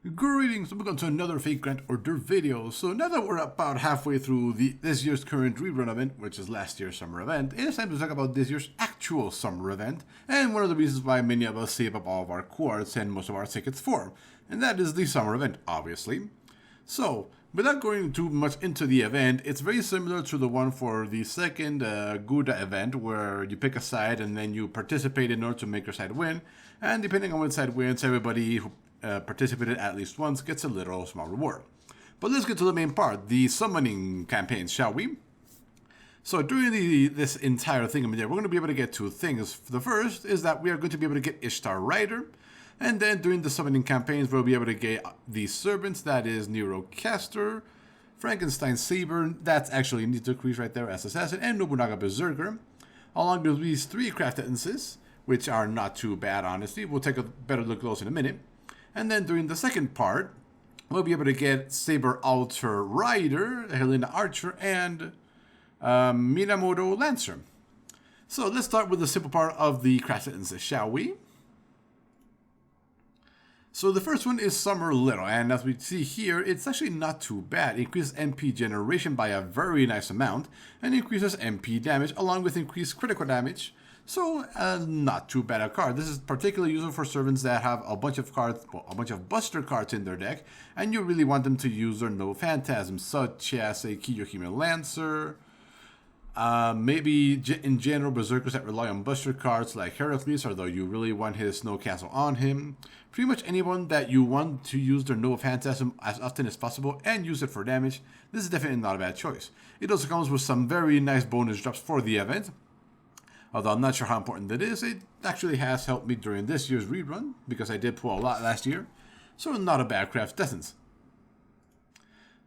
Greetings, welcome to another Fake Grant Order video. So now that we're about halfway through this year's current rerun event, which is last year's summer event, it is time to talk about this year's actual summer event, and one of the reasons why many of us save up all of our quartz and most of our tickets for, and that is the summer event, obviously. So, without going too much into the event, it's very similar to the one for the second Gouda event, where you pick a side and then you participate in order to make your side win, and depending on what side wins, everybody who participated at least once gets a little small reward. But let's get to the main part, the summoning campaigns, shall we? So during this entire thing, we're going to be able to get two things. The first is that we are going to be able to get Ishtar Rider, and then during the summoning campaigns, we'll be able to get the servants, that is Nero Caster, Frankenstein Saber, that's actually Nito Kreese right there as Assassin, and Nobunaga Berserker, along with these three craft essences, which are not too bad, honestly. We'll take a better look at those in a minute. And then during the second part, we'll be able to get Saber Alter Rider, Helena Archer, and Minamoto Lancer. So let's start with the simple part of the craft sentences, shall we? So the first one is Summer Little, and as we see here, it's actually not too bad. It increases MP generation by a very nice amount, and increases MP damage along with increased critical damage. So, not too bad a card. This is particularly useful for servants that have a bunch of cards, well, a bunch of Buster cards in their deck, and you really want them to use their No Phantasms, such as a Kiyohime Lancer, maybe in general Berserkers that rely on Buster cards like Heracles, although you really want his Snow Castle on him. Pretty much anyone that you want to use their No Phantasm as often as possible and use it for damage, this is definitely not a bad choice. It also comes with some very nice bonus drops for the event. Although I'm not sure how important that is, it actually has helped me during this year's rerun, because I did pull a lot last year, so not a bad craft essence.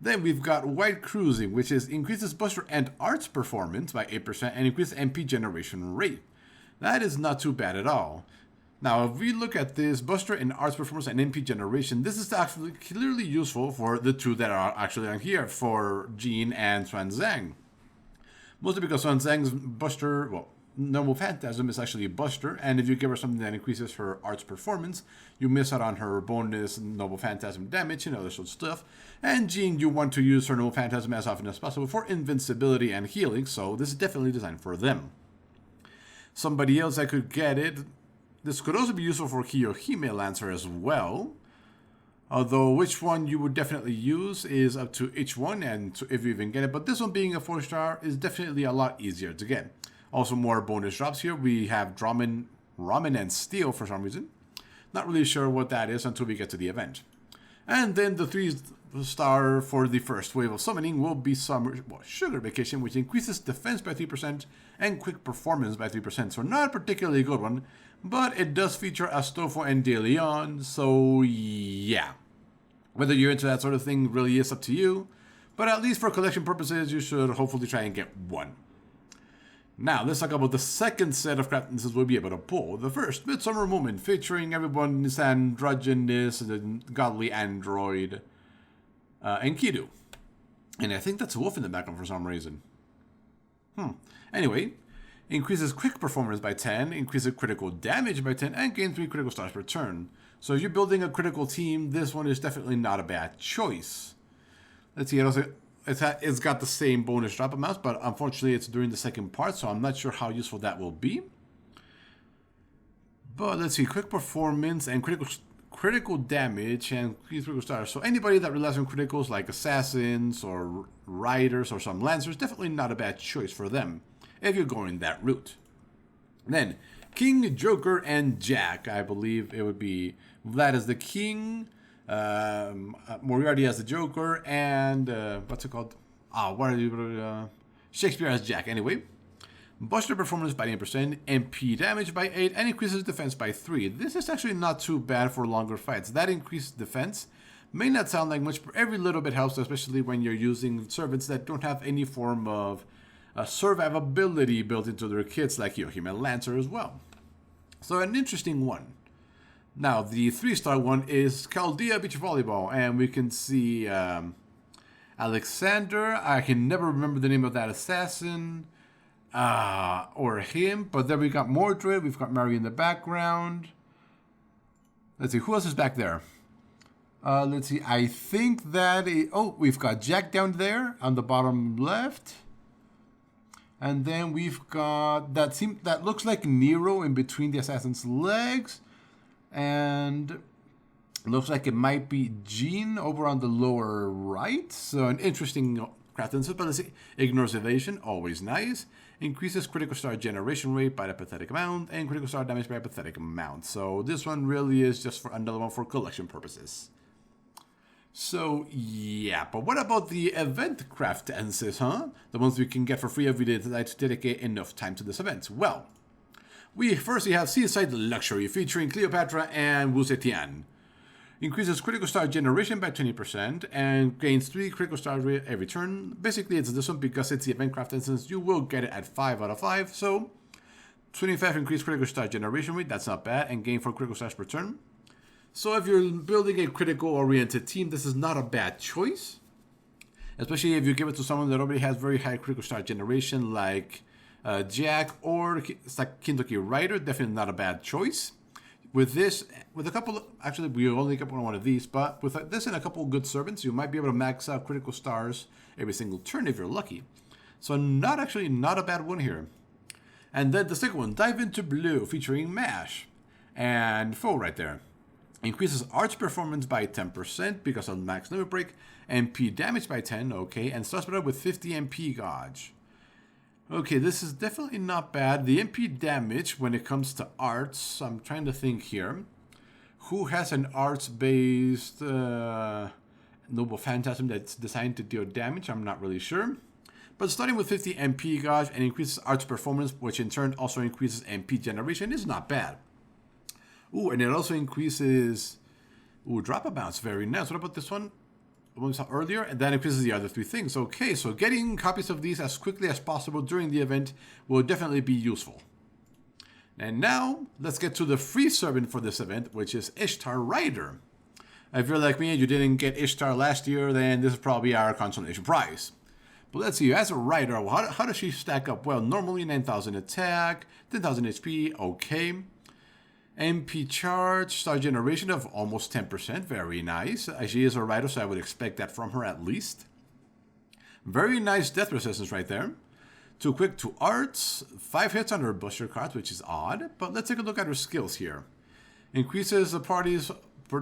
Then we've got White Cruising, which increases Buster and Arts performance by 8% and increases MP generation rate. That is not too bad at all. Now, if we look at this Buster and Arts performance and MP generation, this is actually clearly useful for the two that are actually on here, for Jean and Xuanzang. Mostly because Xuanzang's Buster, well, Noble Phantasm is actually a Buster, and if you give her something that increases her arts performance, you miss out on her bonus Noble Phantasm damage and other sort of stuff. And Jean, you want to use her Noble Phantasm as often as possible for invincibility and healing, so this is definitely designed for them. Somebody else that could get it, this could also be useful for Kiyohime Lancer as well. Although which one you would definitely use is up to each one, and if you even get it, but this one being a 4-star is definitely a lot easier to get. Also more bonus drops here. We have Ramen and Steel for some reason. Not really sure what that is until we get to the event. And then the 3-star for the first wave of summoning will be Sugar Vacation, which increases defense by 3% and quick performance by 3%. So not a particularly good one, but it does feature Astolfo and De Leon, so yeah. Whether you're into that sort of thing really is up to you, but at least for collection purposes, you should hopefully try and get one. Now, let's talk about the second set of craft essences we'll be able to pull. The first, Midsummer Moment, featuring everyone's androgynous, the godly android, Enkidu. And I think that's a wolf in the background for some reason. Anyway, increases quick performance by 10, increases critical damage by 10, and gains 3 critical stars per turn. So if you're building a critical team, this one is definitely not a bad choice. Let's see, it's got the same bonus drop amounts, but unfortunately it's during the second part, so I'm not sure how useful that will be. But let's see, quick performance and critical damage and critical stars. So anybody that relies on criticals like assassins or riders or some lancers, definitely not a bad choice for them if you're going that route. Then King, Joker, and Jack. I believe it would be Vlad as the King, Moriarty as the Joker, and what's it called? Shakespeare as Jack. Anyway, Buster performance by 8%, MP damage by 8, and increases defense by 3. This is actually not too bad for longer fights. That increased defense may not sound like much, but every little bit helps, especially when you're using servants that don't have any form of survivability built into their kits, like Kiyohime Lancer as well. So an interesting one. Now, the 3-star one is Chaldea Beach Volleyball, and we can see Alexander. I can never remember the name of that assassin or him, but then we got Mordred. We've got Mary in the background. Let's see, who else is back there? Let's see. I think that... oh, we've got Jack down there on the bottom left. And then we've got... that looks like Nero in between the assassin's legs. And... looks like it might be Jean over on the lower right. So an interesting craft instance, but let's see. Ignores evasion, always nice. Increases critical star generation rate by a pathetic amount, and critical star damage by a pathetic amount. So this one really is just for another one for collection purposes. So yeah, but what about the event craft instances, huh? The ones we can get for free if we decide to dedicate enough time to this event. Well, we firstly have Seaside Luxury featuring Cleopatra and Wu Zetian. Increases critical star generation by 20% and gains 3 critical stars every turn. Basically, it's this one because it's the event craft instance. You will get it at 5 out of 5. So, 25 increased critical star generation rate. That's not bad. And gain 4 critical stars per turn. So, if you're building a critical-oriented team, this is not a bad choice. Especially if you give it to someone that already has very high critical star generation, like Jack or Kintoki Rider. Definitely not a bad choice. With this, with a couple, actually we only got one of these, but with this and a couple of good servants, you might be able to max out critical stars every single turn if you're lucky. So not a bad one here. And then the second one, Dive Into Blue, featuring Mash. And full right there. Increases arch performance by 10% because of max limit break, MP damage by 10, okay, and starts better with 50 MP gauge. Okay, this is definitely not bad. The MP damage when it comes to arts, I'm trying to think here. Who has an arts-based Noble Phantasm that's designed to deal damage? I'm not really sure. But starting with 50 MP gauge and increases arts performance, which in turn also increases MP generation, is not bad. Ooh, and it also increases... ooh, drop amounts, very nice. What about this one? The one we saw earlier, and that increases the other 3 things. Okay, so getting copies of these as quickly as possible during the event will definitely be useful. And now, let's get to the free servant for this event, which is Ishtar Rider. If you're like me and you didn't get Ishtar last year, then this is probably our consolation prize. But let's see, as a rider, how does she stack up? Well, normally 9,000 attack, 10,000 HP, okay. MP charge, star generation of almost 10%, very nice. She is a rider, so I would expect that from her at least. Very nice death resistance right there. 2 quick, 2 arts, 5 hits on her buster cards, which is odd, but let's take a look at her skills here. Increases the party's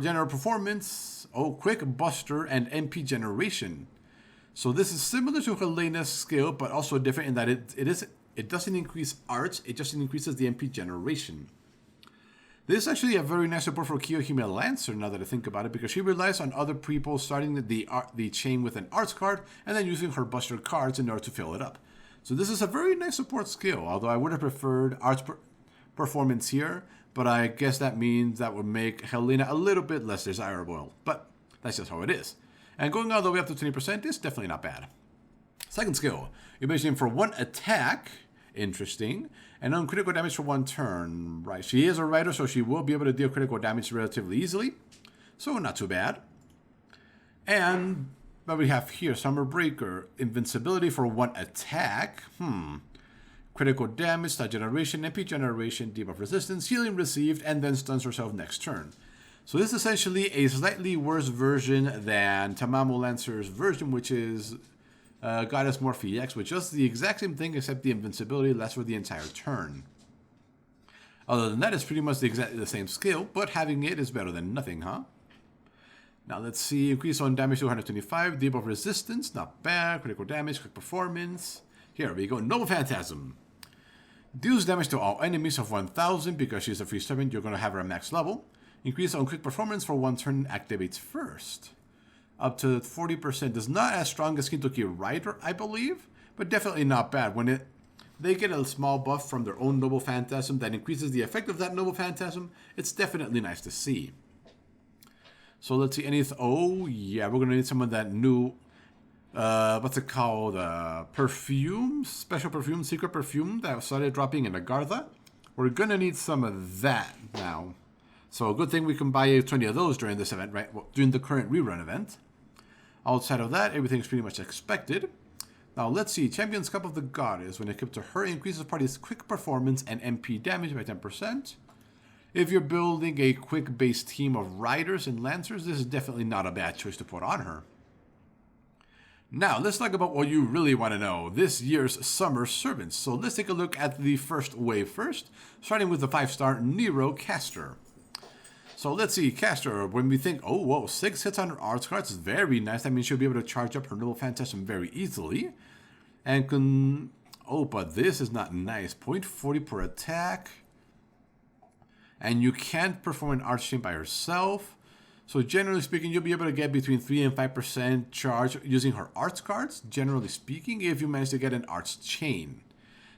general performance, quick, buster, and MP generation. So this is similar to Helena's skill, but also different in that it doesn't increase arts, it just increases the MP generation. This is actually a very nice support for Kiyohime Lancer, now that I think about it, because she relies on other people starting the chain with an arts card and then using her buster cards in order to fill it up. So this is a very nice support skill, although I would have preferred arts performance here, but I guess that means that would make Helena a little bit less desirable, but that's just how it is. And going all the way up to 20% is definitely not bad. Second skill, you mentioned for 1 attack, interesting, and on critical damage for 1 turn. Right, she is a rider, so she will be able to deal critical damage relatively easily, so not too bad. And what we have here, Summer Breaker, invincibility for 1 attack. Critical damage, stat generation, MP generation, debuff resistance, healing received, and then stuns herself next turn. So this is essentially a slightly worse version than Tamamo Lancer's version, which is Goddess Morphe X, which does the exact same thing except the invincibility lasts for the entire turn. Other than that, it's pretty much exactly the same skill, but having it is better than nothing, huh? Now let's see, increase on damage to 125, debuff resistance, not bad, critical damage, quick performance. Here we go, Noble Phantasm. Deals damage to all enemies of 1,000 because she's a free servant, you're going to have her at max level. Increase on quick performance for 1 turn activates first. Up to 40%. Is not as strong as Kintoki Rider, I believe, but definitely not bad. When they get a small buff from their own Noble Phantasm that increases the effect of that Noble Phantasm, it's definitely nice to see. So let's see anything. Oh, yeah, we're going to need some of that new, what's it called? Perfume? Special perfume, secret perfume that started dropping in Agartha. We're going to need some of that now. So a good thing we can buy 20 of those during this event, right? Well, during the current rerun event. Outside of that, everything's pretty much expected. Now let's see, Champion's Cup of the Goddess. When equipped to her, increases party's quick performance and MP damage by 10%. If you're building a quick base team of riders and lancers, this is definitely not a bad choice to put on her. Now, let's talk about what you really want to know, this year's Summer Servants. So let's take a look at the first wave first, starting with the 5-star Nero Caster. So let's see, Caster, when we think, oh, whoa, 6 hits on her arts cards is very nice. That means she'll be able to charge up her Noble Phantasm very easily. And oh, but this is not nice. 0.40 per attack. And you can't perform an arts chain by herself. So generally speaking, you'll be able to get between 3 and 5% charge using her arts cards, generally speaking, if you manage to get an arts chain.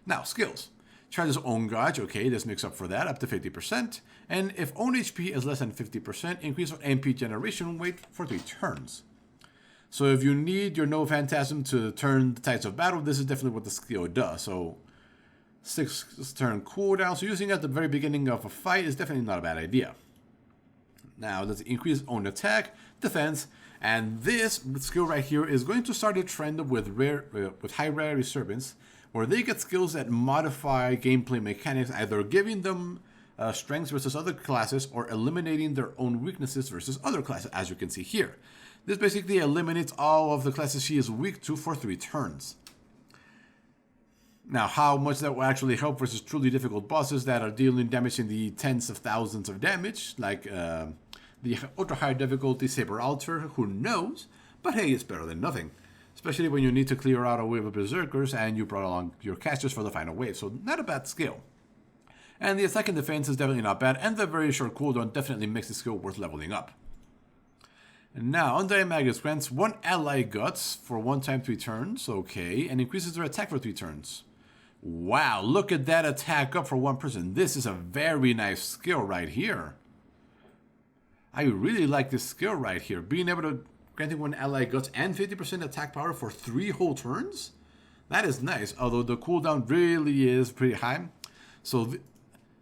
Now, skills. Charges own gauge, okay, this makes up for that, up to 50%. And if own HP is less than 50%, increase your MP generation rate for 3 turns. So if you need your No Phantasm to turn the tides of battle, this is definitely what the skill does. So 6 turn cooldown, so using it at the very beginning of a fight is definitely not a bad idea. Now let's increase own attack, defense, and this skill right here is going to start a trend with high rarity servants, where they get skills that modify gameplay mechanics, either giving them strengths versus other classes or eliminating their own weaknesses versus other classes, as you can see here. This basically eliminates all of the classes she is weak to for 3 turns. Now, how much that will actually help versus truly difficult bosses that are dealing damage in the tens of thousands of damage, like the ultra high difficulty Saber Altar, who knows? But hey, it's better than nothing. Especially when you need to clear out a wave of Berserkers and you brought along your casters for the final wave, so not a bad skill. And the attack and defense is definitely not bad, and the very short cooldown definitely makes the skill worth leveling up. And now, Undying Magus grants 1 ally guts for 1 time 3 turns, okay, and increases their attack for 3 turns. Wow, look at that attack up for 1 person. This is a very nice skill right here. I really like this skill right here. Being able to granting 1 ally guts and 50% attack power for 3 whole turns? That is nice, although the cooldown really is pretty high. So the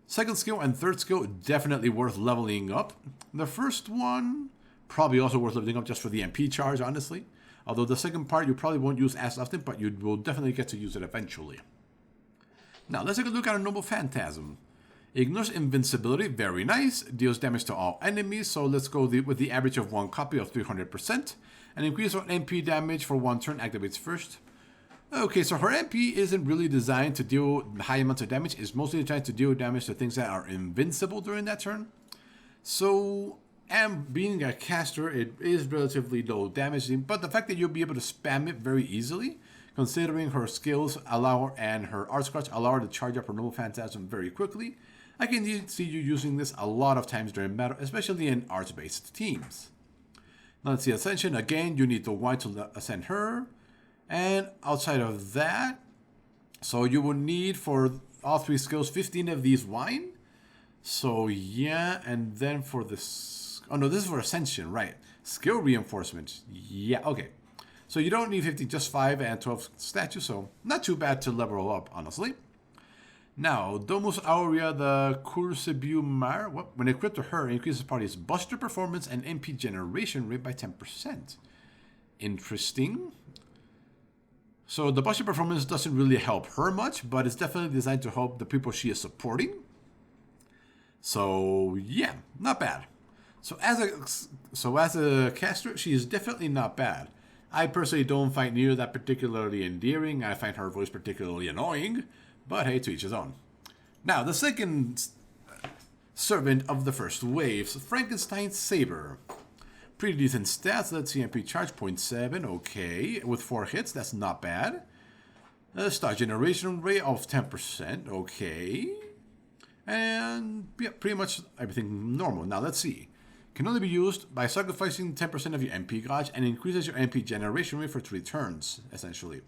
second skill and third skill definitely worth leveling up. The first one, probably also worth leveling up just for the MP charge, honestly. Although the second part you probably won't use as often, but you will definitely get to use it eventually. Now, let's take a look at our Noble Phantasm. Ignores invincibility, very nice. Deals damage to all enemies, so let's go with the average of 1 copy of 300%. And increase on MP damage for 1 turn activates first. Okay, so her MP isn't really designed to deal high amounts of damage. It's mostly designed to deal damage to things that are invincible during that turn. So, and being a caster, it is relatively low damage, but the fact that you'll be able to spam it very easily, considering her skills allow her and her arts cards allow her to charge up her Noble Phantasm very quickly, I can see you using this a lot of times during battle, especially in arts-based teams. Now let's see, Ascension, again, you need the wine to ascend her. And outside of that, so you will need for all 3 skills 15 of these wine. So yeah, and then for this, oh no, this is for Ascension, right? Skill reinforcement, yeah, okay. So you don't need 50, just 5 and 12 statues, so not too bad to level up, honestly. Now, Domus Aurea, the Cursibumar, when equipped to her, increases party's buster performance and MP generation rate by 10%. Interesting. So the buster performance doesn't really help her much, but it's definitely designed to help the people she is supporting. So yeah, not bad. So as a caster, she is definitely not bad. I personally don't find Nero that particularly endearing. I find her voice particularly annoying. But hey, to each his own. Now, the second servant of the first waves, Frankenstein Saber. Pretty decent stats. Let's see, MP charge 0.7, okay. With 4 hits, that's not bad. Star generation rate of 10%, okay. And yeah, pretty much everything normal. Now, let's see. Can only be used by sacrificing 10% of your MP gauge and increases your MP generation rate for 3 turns, essentially.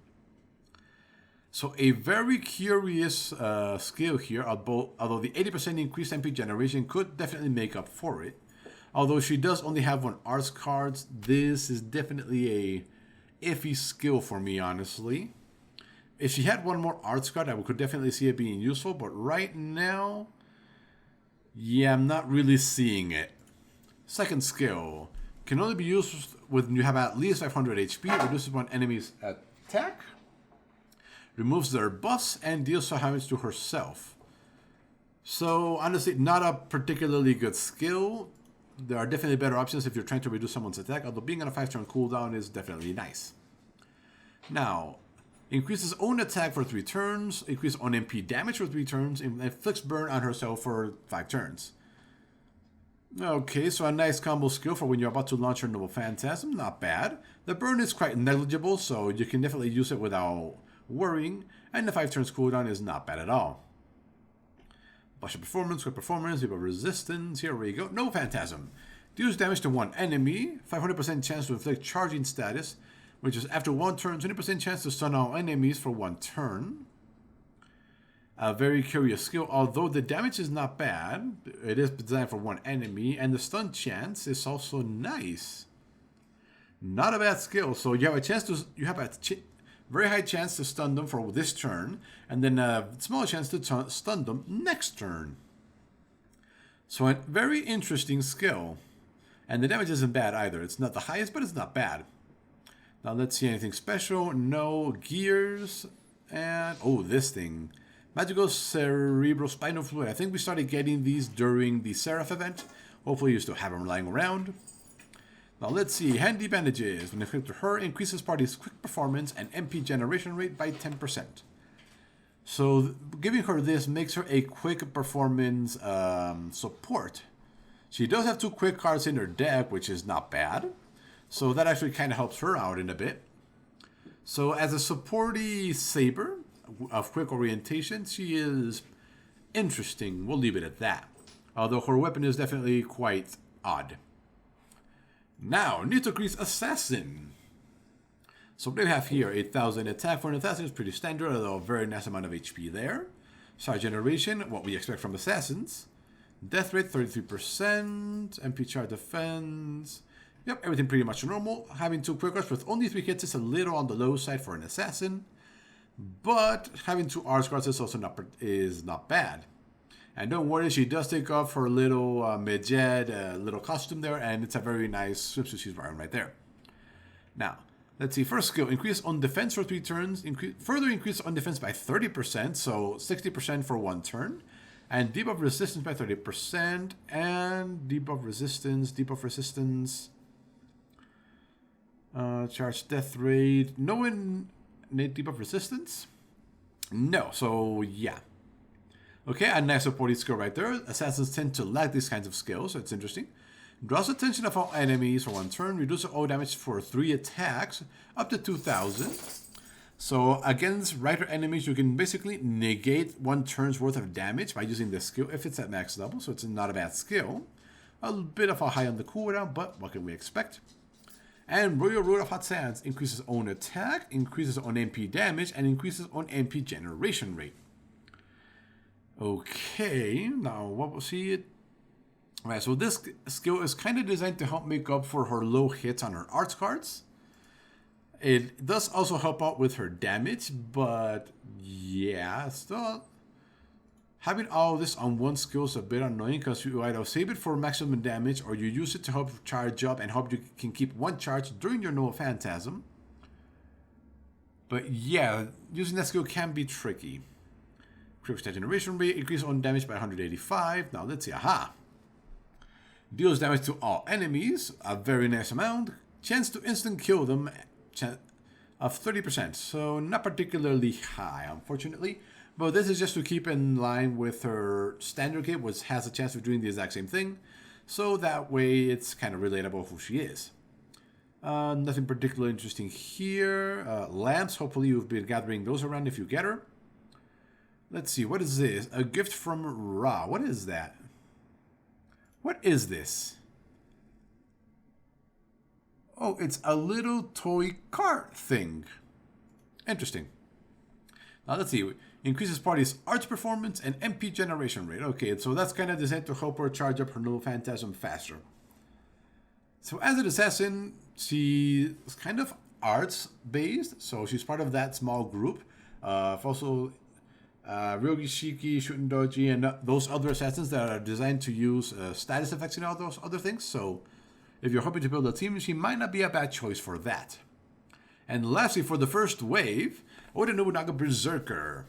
So a very curious skill here, although the 80% increased MP generation could definitely make up for it. Although she does only have 1 arts card, this is definitely a iffy skill for me, honestly. If she had 1 more arts card, I could definitely see it being useful, but right now, yeah, I'm not really seeing it. Second skill, can only be used when you have at least 500 HP, reduces 1 enemy's attack, removes their buffs, and deals some damage to herself. So honestly, not a particularly good skill. There are definitely better options if you're trying to reduce someone's attack, although being on a 5-turn cooldown is definitely nice. Now, increases own attack for 3 turns, increase on MP damage for 3 turns, and inflicts burn on herself for 5 turns. Okay, so a nice combo skill for when you're about to launch your Noble Phantasm, not bad. The burn is quite negligible, so you can definitely use it without worrying, and the 5 turns cooldown is not bad at all. Blush of Performance, Quick Performance, Deep of Resistance, here we go. No Phantasm. Deals damage to one enemy, 500% chance to inflict charging status, which is after 1 turn, 20% chance to stun all enemies for 1 turn. A very curious skill, although the damage is not bad. It is designed for 1 enemy, and the stun chance is also nice. Not a bad skill. So you have a very high chance to stun them for this turn, and then a small chance to stun them next turn. So a very interesting skill, and the damage isn't bad either. It's not the highest, but it's not bad. Now let's see anything special. No gears, and oh, this thing. Magical Cerebrospinal Fluid. I think we started getting these during the Seraph event. Hopefully you still have them lying around. Now let's see. Handy Bandages. When equipped to her, increases party's quick performance and MP generation rate by 10%. So giving her this makes her a quick performance support. She does have 2 quick cards in her deck, which is not bad. So that actually kind of helps her out in a bit. So as a supporty saber of quick orientation, she is interesting. We'll leave it at that. Although her weapon is definitely quite odd. Now, Nitocrease Assassin. So what do we have here? 8,000 attack for an assassin is pretty standard, although a very nice amount of HP there. Star generation, what we expect from assassins. Death rate 33%. MP char defense. Yep, everything pretty much normal. Having 2 quick cards with only 3 hits is a little on the low side for an assassin. But having 2 R cards is also not bad. And don't worry, she does take off her little Medjed little costume there, and it's a very nice swimsuit she's wearing right there. Now, let's see. First skill, increase on defense for 3 turns. Further increase on defense by 30%, so 60% for 1 turn. And debuff resistance by 30%. And debuff resistance. Charge death rate. No innate debuff resistance? No, so yeah. Okay, a nice supporting skill right there. Assassins tend to lack these kinds of skills, so it's interesting. Draws attention of all enemies for 1 turn. Reduces all damage for 3 attacks, up to 2,000. So against writer enemies, you can basically negate 1 turn's worth of damage by using this skill if it's at max level, so it's not a bad skill. A bit of a high on the cooldown, but what can we expect? And Royal Road of Hot Sands increases own attack, increases on MP damage, and increases on MP generation rate. Okay, now what we'll see. Alright, so this skill is kind of designed to help make up for her low hits on her arts cards. It does also help out with her damage, but yeah, still having all this on one skill is a bit annoying because you either save it for maximum damage or you use it to help charge up and hope you can keep 1 charge during your Noble Phantasm. But yeah, using that skill can be tricky. Critical generation rate, increase on damage by 185. Now let's see, aha. Deals damage to all enemies, a very nice amount. Chance to instant kill them of 30%, so not particularly high, unfortunately. But this is just to keep in line with her standard kit, which has a chance of doing the exact same thing. So that way it's kind of relatable who she is. Nothing particularly interesting here. Lamps, hopefully you've been gathering those around if you get her. Let's see, what is this? A gift from Ra. What is that? What is this? Oh, it's a little toy cart thing. Interesting. Now let's see. Increases party's arts performance and MP generation rate. Okay, so that's kind of designed to help her charge up her Noble Phantasm faster. So as an assassin, she's kind of arts based. So she's part of that small group. Also Ryogi Shiki, Shutendoji, and those other assassins that are designed to use status effects and all those other things. So if you're hoping to build a team, she might not be a bad choice for that. And lastly, for the first wave, Oda Nobunaga Berserker.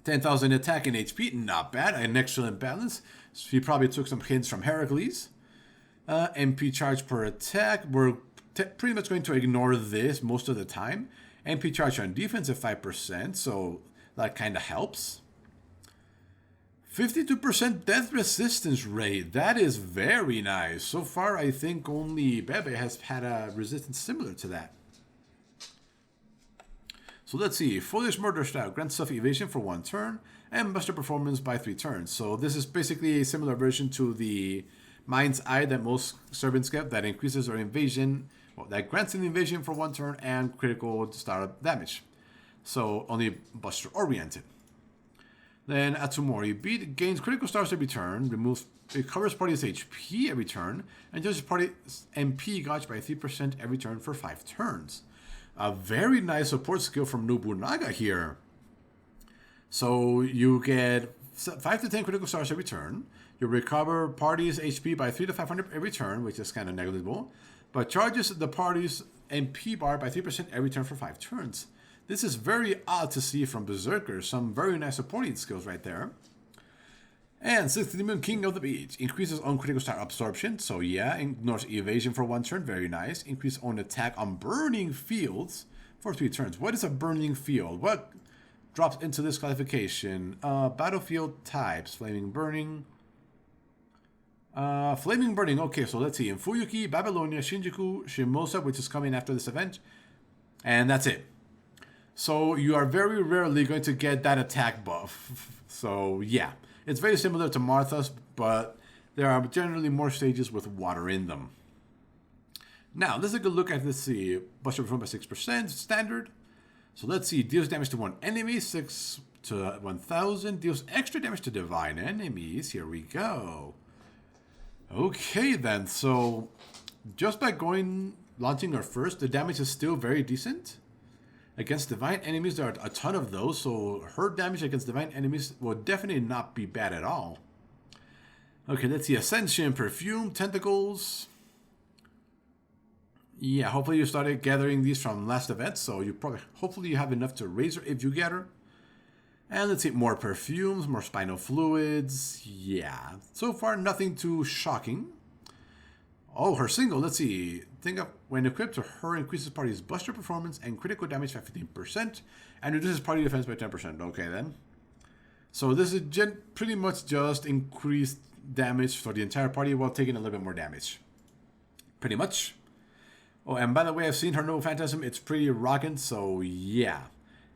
10,000 attack and HP, not bad. An excellent balance. She probably took some hints from Heracles. MP charge per attack. We're pretty much going to ignore this most of the time. MP charge on defense at 5%, so that kind of helps. 52% death resistance rate. That is very nice. So far, I think only Bebe has had a resistance similar to that. So let's see. Foolish Murder Style grants self evasion for 1 turn and Buster Performance by 3 turns. So this is basically a similar version to the Mind's Eye that most servants get, that increases their evasion, well, that grants an evasion for 1 turn and critical startup damage. So only Buster oriented. Then Atsumori Beat gains critical stars every turn, recovers party's HP every turn, and judges party's MP gauge by 3% every turn for 5 turns. A very nice support skill from Nobunaga here. So you get 5 to 10 critical stars every turn. You recover party's HP by 3 to 500 every turn, which is kind of negligible, but charges the party's MP bar by 3% every turn for 5 turns. This is very odd to see from Berserker. Some very nice supporting skills right there. And 6th Demon King of the Beach. Increases own critical star absorption. So yeah, ignores evasion for 1 turn. Very nice. Increase own attack on burning fields for 3 turns. What is a burning field? What drops into this classification? Battlefield types. Flaming Burning. Flaming Burning. Okay, so let's see. In Fuyuki, Babylonia, Shinjuku, Shimosa, which is coming after this event. And that's it. So you are very rarely going to get that attack buff. So yeah, it's very similar to Martha's, but there are generally more stages with water in them. Now, let's take a look at, let's see, Buster Performance by 6%, standard. So let's see, deals damage to 1 enemy, 6 to 1,000. Deals extra damage to divine enemies. Here we go. Okay then, so just by launching her first, the damage is still very decent. Against divine enemies, there are a ton of those, so her damage against divine enemies will definitely not be bad at all. Okay, let's see. Ascension, Perfume, Tentacles. Yeah, hopefully you started gathering these from last event, so hopefully you have enough to raise her if you get her. And let's see, more perfumes, more spinal fluids. Yeah, so far nothing too shocking. Oh, her single, let's see. Think of when equipped, her increases party's Buster Performance and critical damage by 15% and reduces party defense by 10%. Okay, then. So this is pretty much just increased damage for the entire party while taking a little bit more damage. Pretty much. Oh, and by the way, I've seen her Noble Phantasm. It's pretty rockin', so yeah.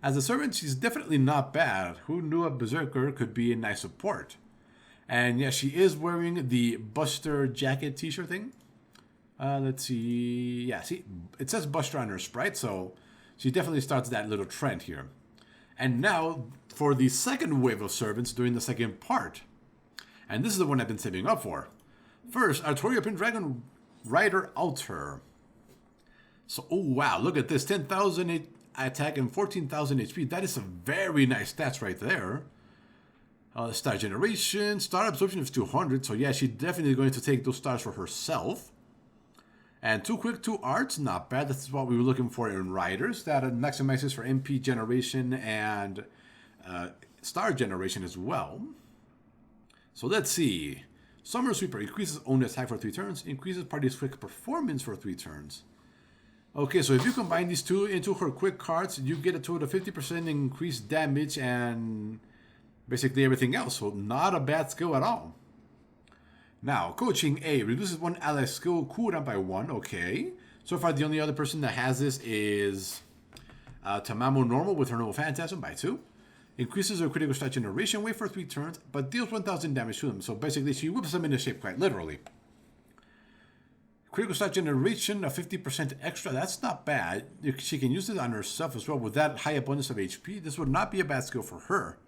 As a servant, she's definitely not bad. Who knew a Berserker could be a nice support? And yeah, she is wearing the Buster jacket t-shirt thing. Let's see. Yeah, see, it says Buster on her sprite, so she definitely starts that little trend here. And now for the second wave of servants during the second part. And this is the one I've been saving up for. First, Artoria Pendragon Rider Alter. So, oh wow, look at this. 10,000 attack and 14,000 HP. That is some very nice stats right there. Star generation, star absorption is 200. So yeah, she's definitely going to take those stars for herself. And 2 quick, 2 arts, not bad. That's what we were looking for in riders. That maximizes for MP generation and star generation as well. So let's see. Summer Sweeper increases own attack for 3 turns, increases party's quick performance for 3 turns. Okay, so if you combine these two into her quick cards, you get a total of 50% increased damage and basically everything else. So not a bad skill at all. Now, Coaching A reduces 1 ally skill cooldown by 1. Okay. So far, the only other person that has this is Tamamo Normal with her Noble Phantasm by 2. Increases her critical stat generation wave for 3 turns, but deals 1,000 damage to them. So basically, she whips them into shape quite literally. Critical stat generation of 50% extra. That's not bad. She can use it on herself as well with that high abundance of HP. This would not be a bad skill for her.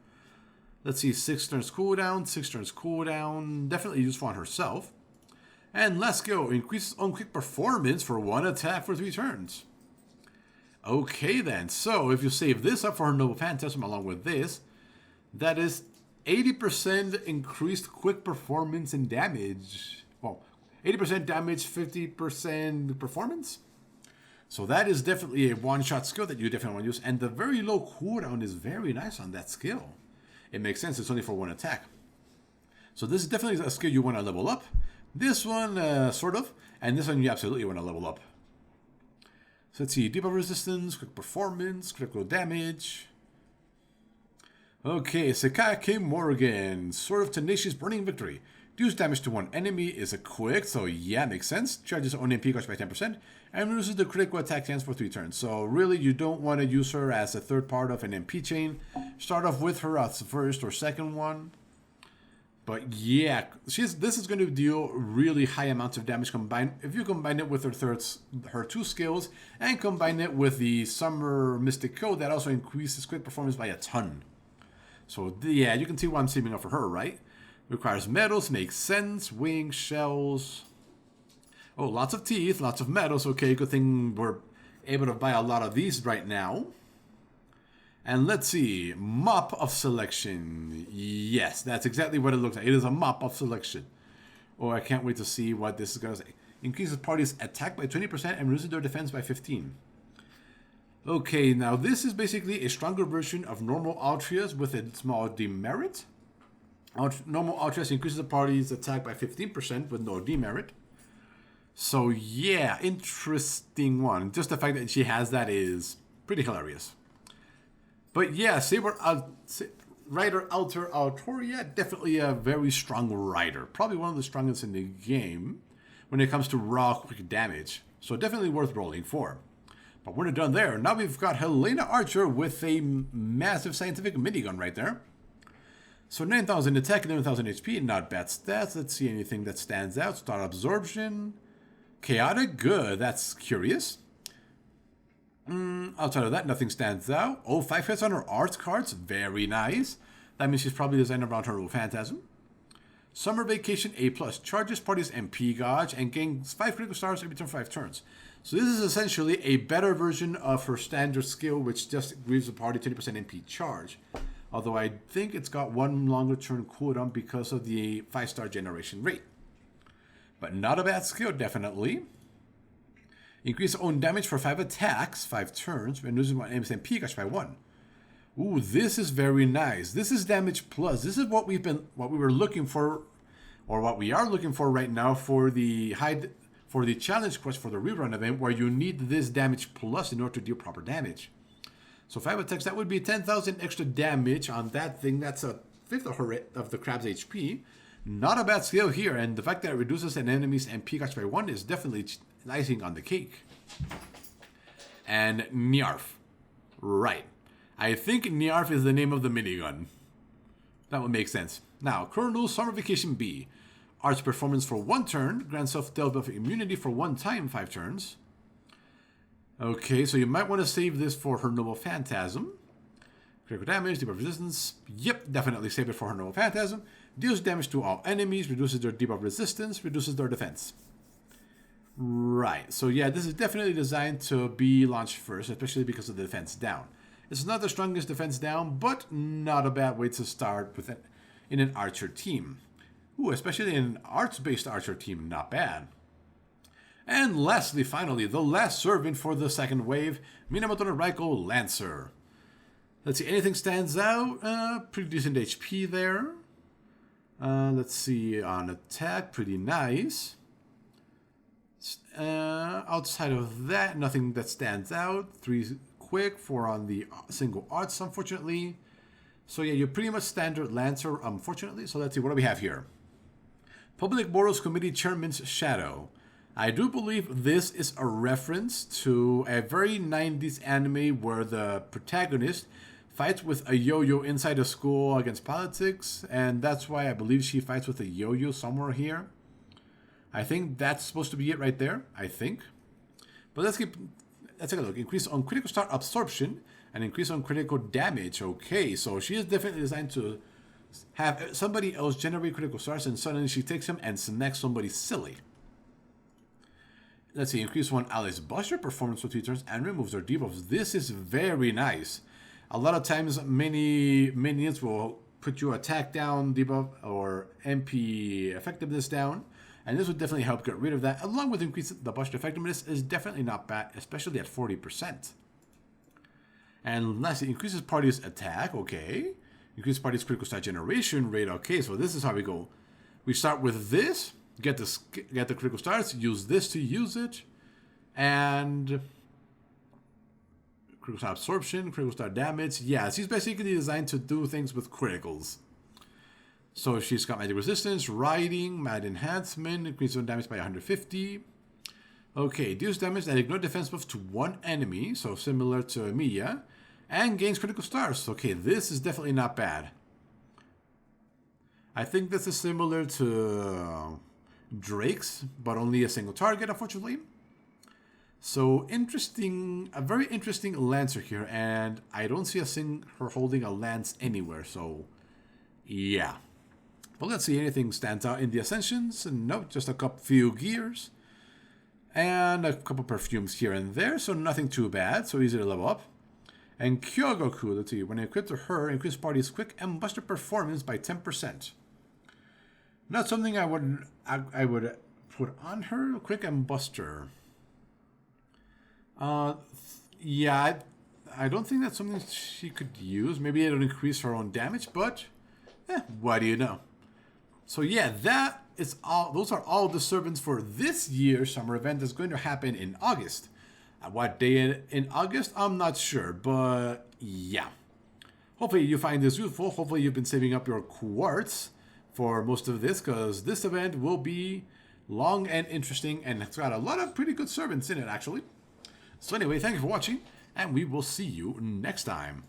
Let's see, 6 turns cooldown, 6 turns cooldown. Definitely useful on herself. And last skill, increases own quick performance for 1 attack for 3 turns. Okay then, so if you save this up for her Noble Phantasm along with this, that is 80% increased quick performance and damage. Well, 80% damage, 50% performance. So that is definitely a one-shot skill that you definitely want to use. And the very low cooldown is very nice on that skill. it makes sense. It's only for one attack. So this is definitely a skill you want to level up. This one, sort of. And this one you absolutely want to level up. So let's see. Debuff resistance, quick performance, critical damage. Okay, Sekake Morgan. Sword of Tenacious Burning Victory. Deals damage to one enemy, is a quick, so yeah, makes sense. Charges own MP cost by 10%, and reduces the critical attack chance for 3 turns. So really, you don't want to use her as a third part of an MP chain. Start off with her as the first or second one. But yeah, this is going to deal really high amounts of damage combined. If you combine it with her 2 skills, and combine it with the Summer Mystic Code, that also increases quick performance by a ton. So yeah, you can see why I'm saving up for her, right? Requires metals, makes sense. Wings, shells. Oh, lots of teeth, lots of metals. Okay, good thing we're able to buy a lot of these right now. And let's see. Mop of Selection. Yes, that's exactly what it looks like. It is a mop of selection. Oh, I can't wait to see what this is going to say. Increases party's attack by 20% and reduces their defense by 15%. Okay, now this is basically a stronger version of normal Altria's with a small demerit. Normal Altria's increases the party's attack by 15% with no demerit. So yeah, interesting one. Just the fact that she has that is pretty hilarious. But yeah, Rider Alter Autoria, definitely a very strong rider. Probably one of the strongest in the game when it comes to raw quick damage. So definitely worth rolling for. But we're not done there. Now we've got Helena Archer with a massive scientific minigun right there. So 9,000 attack, 11,000 HP, not bad stats. Let's see anything that stands out. Star Absorption. Chaotic, good. That's curious. Outside of that, nothing stands out. Oh, 5 hits on her arts cards. Very nice. That means she's probably designed around her Phantasm. Summer Vacation A+. Charges party's MP gauge and gains 5 critical stars every turn 5 turns. So this is essentially a better version of her standard skill, which just gives the party 20% MP charge. Although I think it's got one longer turn cooldown because of the 5-star generation rate. But not a bad skill, definitely. Increase own damage for 5 attacks, 5 turns, when losing one enemy's MP gauge by 1. Ooh, this is very nice. This is damage plus. This is what we were looking for, or what we are looking for right now for the challenge quest for the rerun event, where you need this damage plus in order to deal proper damage. So 5 attacks, that would be 10,000 extra damage on that thing. That's a fifth of the crab's HP. Not a bad skill here, and the fact that it reduces an enemy's MP gauge by 1 is definitely icing on the cake. And Nyarf. Right. I think Nyarf is the name of the minigun. That would make sense. Now, Colonel Summer Vacation B. Arts performance for 1 turn. Grants self-debuff immunity for 1 time, 5 turns. Okay, so you might want to save this for her Noble Phantasm. Critical damage, debuff resistance. Yep, definitely save it for her Noble Phantasm. Deals damage to all enemies, reduces their debuff resistance, reduces their defense. Right, so yeah, this is definitely designed to be launched first, especially because of the defense down. It's not the strongest defense down, but not a bad way to start with it in an archer team. Ooh, especially in an arts-based archer team, not bad. And lastly, finally, the last servant for the second wave, Minamoto no Raiko Lancer. Let's see, anything stands out? Pretty decent HP there. Let's see, on attack, pretty nice. Outside of that, nothing that stands out. 3 quick, 4 on the single arts, unfortunately. So yeah, you're pretty much standard Lancer, unfortunately. So let's see, what do we have here? Public Morals Committee Chairman's Shadow. I do believe this is a reference to a very 90s anime where the protagonist fights with a yo-yo inside a school against politics, and that's why I believe she fights with a yo-yo somewhere here. I think that's supposed to be it right there, I think. But let's take a look. Increase on critical star absorption and increase on critical damage. Okay, so she is definitely designed to have somebody else generate critical stars, and suddenly she takes him and smacks somebody silly. Let's see, increase one ally's buster performance for 2 turns and removes their debuffs. This is very nice. A lot of times, many minions will put your attack down, debuff, or MP effectiveness down. And this would definitely help get rid of that. Along with increase the buster effectiveness is definitely not bad, especially at 40%. And lastly, increases party's attack, okay. Increase party's critical stat generation rate. Okay, so this is how we go. We start with this, get the critical stars, use this to use it, and critical star absorption, critical star damage. Yeah, she's basically designed to do things with criticals. So she's got magic resistance, riding, mad enhancement, increase on damage by 150. Okay, deals damage that ignore defense buff to one enemy, so similar to Emilia, and gains critical stars. Okay, this is definitely not bad. I think this is similar to Drake's, but only a single target, unfortunately. So interesting, a very interesting Lancer here, and I don't see her holding a lance anywhere, so yeah. But let's see, anything stands out in the Ascensions? Nope, just a few gears. And a couple perfumes here and there, so nothing too bad, so easy to level up. And Kyogoku, let's see, when equipped to her, increase party's quick and buster performance by 10%. Not something I would put on her, quick and buster. Yeah, I don't think that's something she could use. Maybe it'll increase her own damage, but what do you know? So yeah, that is all. Those are all the servants for this year's summer event that's going to happen in August. What day in August? I'm not sure, but yeah. Hopefully you find this useful. Hopefully you've been saving up your quartz for most of this, because this event will be long and interesting, and it's got a lot of pretty good servants in it, actually. So anyway, thank you for watching, and we will see you next time.